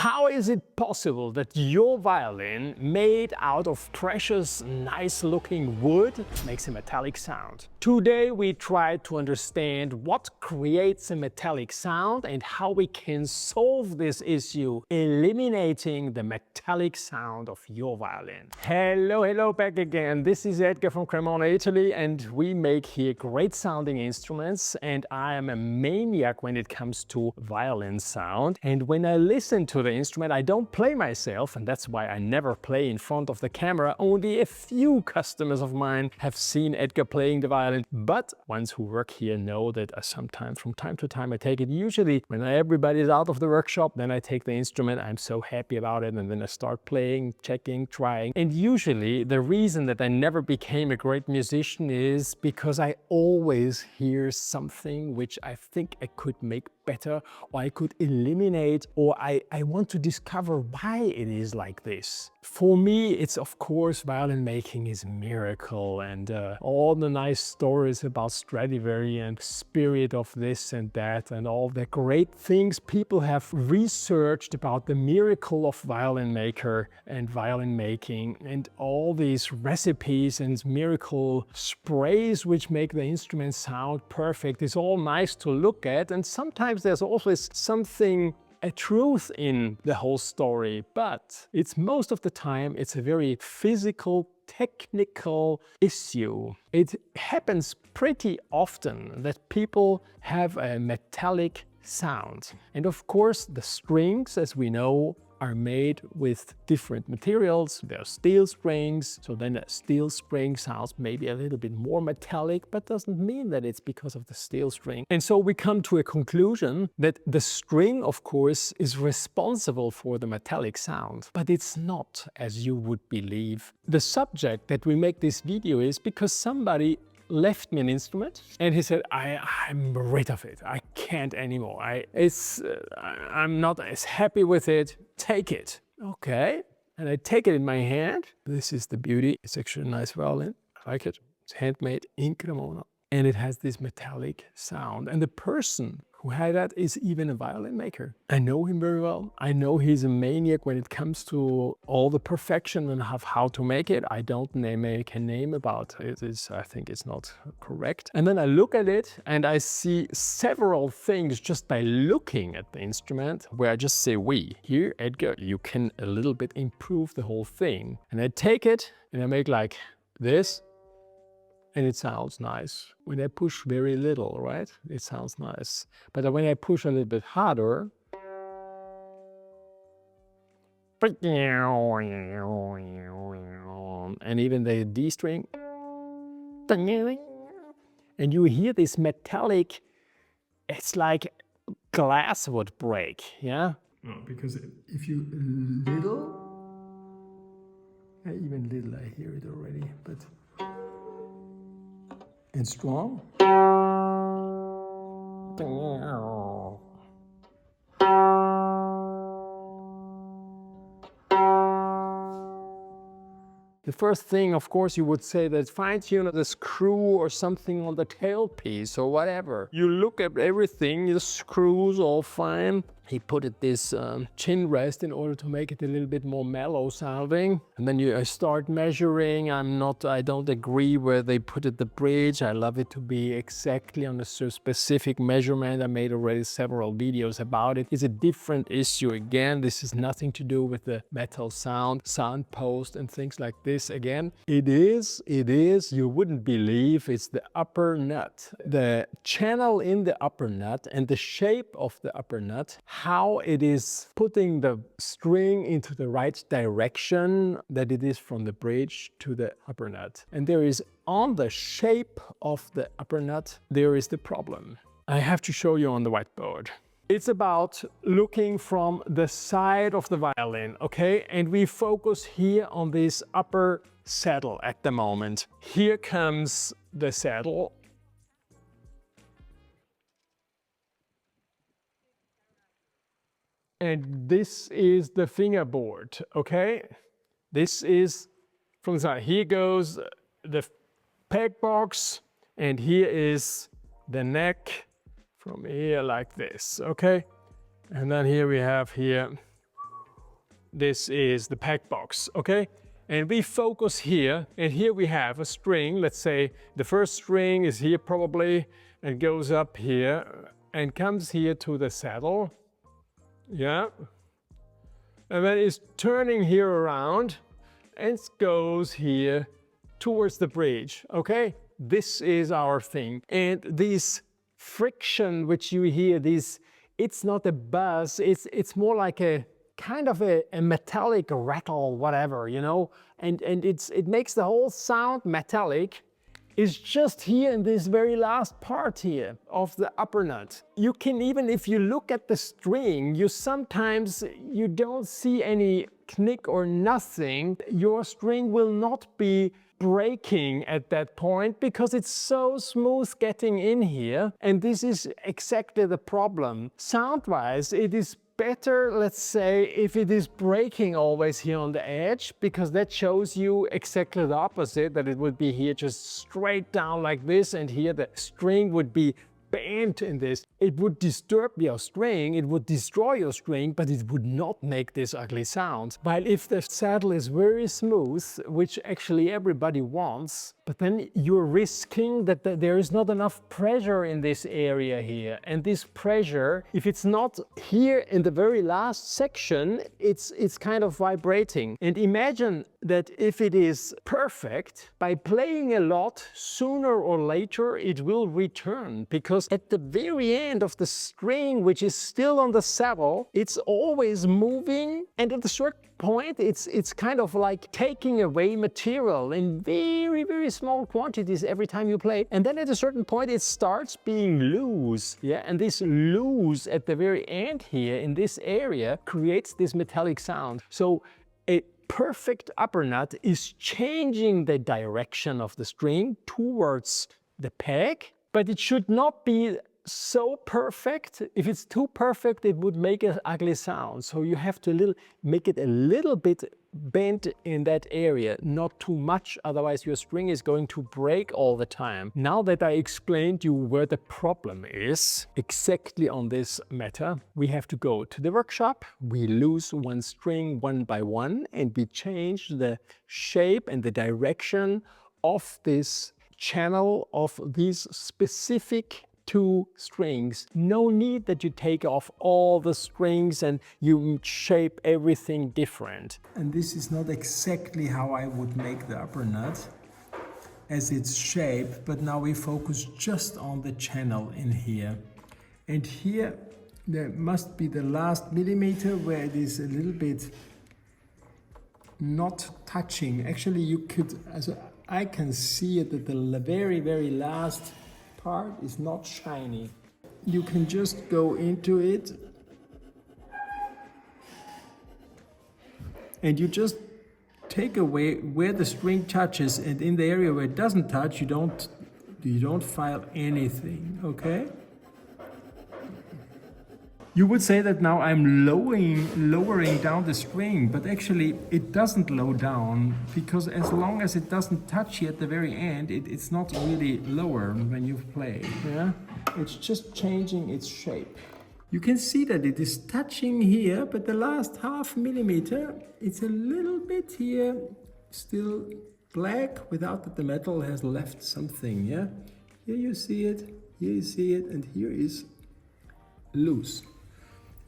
How is it possible that your violin, made out of precious, nice-looking wood, makes a metallic sound? Today we try to understand what creates a metallic sound and how we can solve this issue, eliminating the metallic sound of your violin. Hello, back again. This is Edgar from Cremona, Italy, and we make here great sounding instruments, and I am a maniac when it comes to violin sound. And when I listen to the instrument, I don't play myself, and that's why I never play in front of the camera. Only a few customers of mine have seen Edgar playing the violin, but ones who work here know that sometimes from time to time I take it. Usually when everybody's out of the workshop, then I take the instrument. I'm so happy about it, and then I start playing, checking, trying. And usually the reason that I never became a great musician is because I always hear something which I think I could make better, or I could eliminate, or I want to discover why it is like this. For me, it's of course violin making is a miracle, and all the nice stories about Stradivari and spirit of this and that, and all the great things people have researched about the miracle of violin maker and violin making, and all these recipes and miracle sprays which make the instrument sound perfect. It's all nice to look at, and sometimes there's always something, a truth in the whole story, but it's most of the time it's a very physical, technical issue. It happens pretty often that people have a metallic sound. And of course the strings, as we know, are made with different materials. There are steel strings, so then a steel string sounds maybe a little bit more metallic, but doesn't mean that it's because of the steel string. And so we come to a conclusion that the string, of course, is responsible for the metallic sound, but it's not, as you would believe. The subject that we make this video is because somebody left me an instrument and he said, I'm rid of it. I can't anymore. I'm not as happy with it. Take it. Okay. And I take it in my hand. This is the beauty. It's actually a nice violin. I like it. It's handmade in Cremona. And it has this metallic sound. And the person who had that is even a violin maker. I know him very well. I know he's a maniac when it comes to all the perfection and how to make it. I don't make a name about it. I think it's not correct. And then I look at it and I see several things just by looking at the instrument where I just say, here, Edgar, you can a little bit improve the whole thing. And I take it and I make like this. And it sounds nice. When I push very little, right? It sounds nice. But when I push a little bit harder, and even the D string, and you hear this metallic, it's like glass would break, yeah? No, because if you even little, I hear it already, but and strong. The first thing, of course, you would say that fine-tune the screw or something on the tailpiece or whatever. You look at everything, the screws all fine. He put it this chin rest in order to make it a little bit more mellow sounding. And then I start measuring. I don't agree where they put it, the bridge. I love it to be exactly on a specific measurement. I made already several videos about it. It's a different issue. Again, this has nothing to do with the metal sound post and things like this. Again, it is, you wouldn't believe, it's the upper nut. The channel in the upper nut and the shape of the upper nut, how it is putting the string into the right direction, that it is from the bridge to the upper nut. And there is, on the shape of the upper nut, there is the problem. I have to show you on the whiteboard. It's about looking from the side of the violin, okay? And we focus here on this upper saddle at the moment. Here comes the saddle. And this is the fingerboard, okay? This is from the side. Here goes the peg box, and here is the neck from here like this, okay? And then here we have here this is the pack box, okay? And we focus here, and here we have a string. Let's say the first string is here probably, and goes up here and comes here to the saddle, yeah? And then it's turning here around and goes here towards the bridge, okay? This is our thing. And this friction which you hear, it's not a buzz, it's more like a kind of a metallic rattle, whatever, you know? And it makes the whole sound metallic. Is just here in this very last part here of the upper nut. You can even, if you look at the string, you don't see any knick or nothing. Your string will not be breaking at that point because it's so smooth getting in here. And this is exactly the problem. Sound-wise, it is better, let's say, if it is breaking always here on the edge, because that shows you exactly the opposite, that it would be here just straight down like this, and here the string would be bent in this. It would disturb your string, it would destroy your string, but it would not make this ugly sound. While if the saddle is very smooth, which actually everybody wants, but then you're risking that there is not enough pressure in this area here. And this pressure, if it's not here in the very last section, it's kind of vibrating. And imagine that if it is perfect, by playing a lot, sooner or later it will return, because at the very end of the string, which is still on the saddle, it's always moving, and at a certain point it's kind of like taking away material in very, very small quantities every time you play. And then at a certain point it starts being loose, yeah, and this loose at the very end here in this area creates this metallic sound. So a perfect upper nut is changing the direction of the string towards the peg, but it should not be so perfect. If it's too perfect, it would make an ugly sound. So you have to make it a little bit bent in that area, not too much, otherwise your string is going to break all the time. Now that I explained you where the problem is, exactly on this matter, we have to go to the workshop, we lose one string one by one, and we change the shape and the direction of this channel of these specific two strings. No need that you take off all the strings and you shape everything different. And this is not exactly how I would make the upper nut as its shape, but now we focus just on the channel in here. And here there must be the last millimeter where it is a little bit not touching. Actually you could, I can see it at the very, very last part is not shiny. You can just go into it and you just take away where the string touches, and in the area where it doesn't touch, you don't file anything, okay? You would say that now I'm lowering down the string, but actually it doesn't low down, because as long as it doesn't touch here at the very end, it's not really lower when you play, yeah? It's just changing its shape. You can see that it is touching here, but the last half millimeter, it's a little bit here, still black, without that the metal has left something, yeah? Here you see it, here you see it, and here is loose.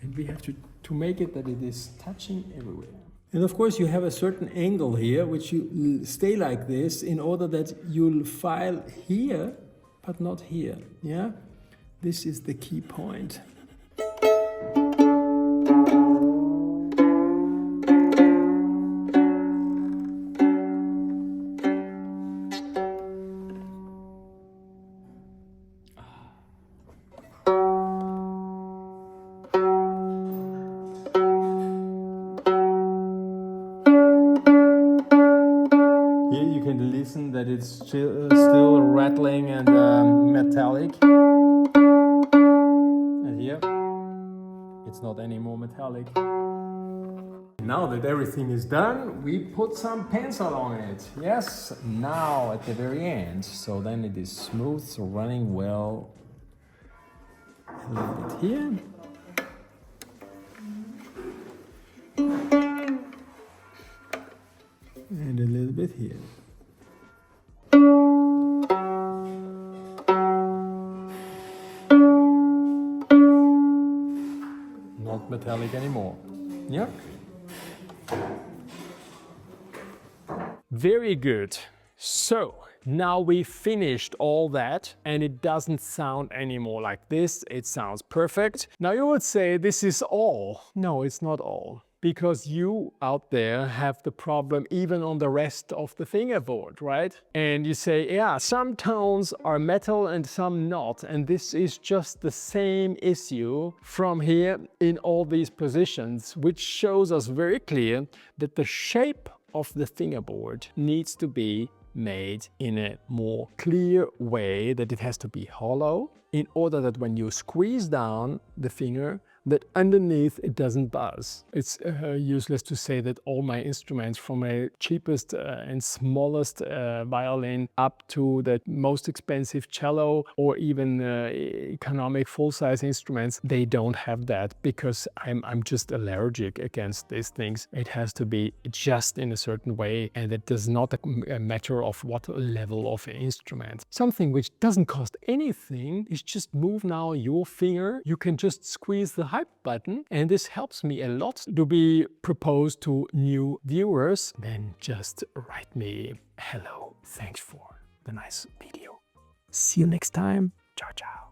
And we have to make it that it is touching everywhere. And of course you have a certain angle here, which you stay like this in order that you'll file here, but not here, yeah? This is the key point. That it's still rattling and metallic, and here it's not anymore metallic. Now that everything is done, we put some pencil on it. Yes, now at the very end, so then it is smooth, so running well. A little bit here. it here. Not metallic anymore. Yeah. Very good. So now we finished all that and it doesn't sound anymore like this. It sounds perfect. Now you would say this is all. No, it's not all. Because you out there have the problem even on the rest of the fingerboard, right? And you say, yeah, some tones are metal and some not. And this is just the same issue from here in all these positions, which shows us very clear that the shape of the fingerboard needs to be made in a more clear way, that it has to be hollow in order that when you squeeze down the finger, that underneath it doesn't buzz. It's useless to say that all my instruments, from a cheapest and smallest violin up to the most expensive cello or even economic full-size instruments, they don't have that, because I'm just allergic against these things. It has to be just in a certain way, and it does not a matter of what level of instrument. Something which doesn't cost anything is just move now your finger. You can just squeeze the hype button, and this helps me a lot to be proposed to new viewers. Then just write me hello. Thanks for the nice video. See you next time. Ciao, ciao.